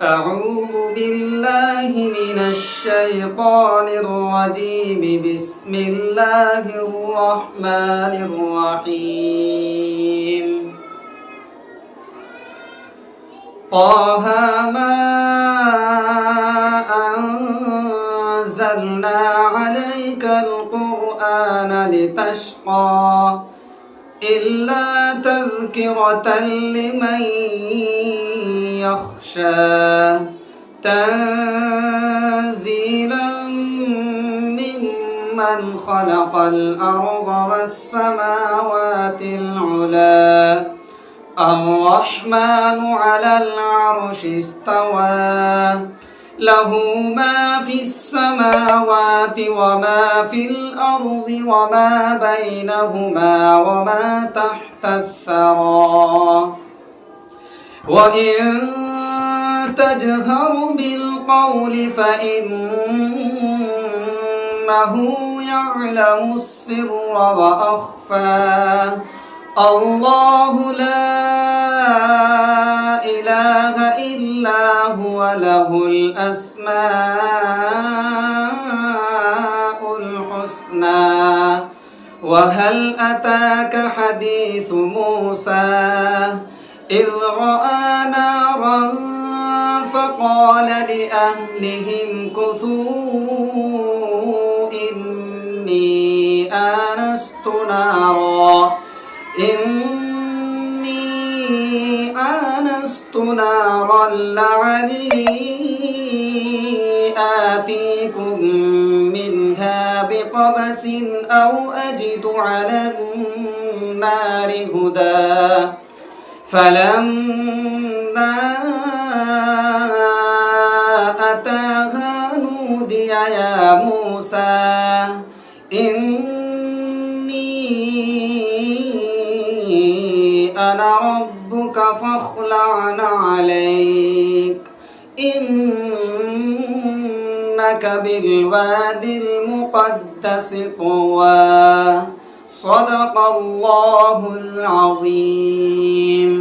أعوذ بالله من الشيطان الرجيم. بسم الله الرحمن الرحيم. طه ما أنزلنا عليك القرآن لتشقى إلا تذكرة لمن يخشى تنزيلا ممن خلق الأرض والسماوات العلى الرحمن على العرش استوى له ما في السماوات وما في الأرض وما بينهما وما تحت الثرى وإن تجهر بالقول فإنه يعلم السر وأخفى الله لا إله إلا هو له الأسماء الحسنى. وهل أتاك حديث موسى إذ رأى نارا فقال لأهلهم كثوا إني آنست نارا لعلي آتيكم منها بقبس أو أجد على النار هدى فلما أتاها نودي يا موسى إني أنا ربك فاخلع عليك إنك بالوادي المقدس طوى. صدق الله العظيم.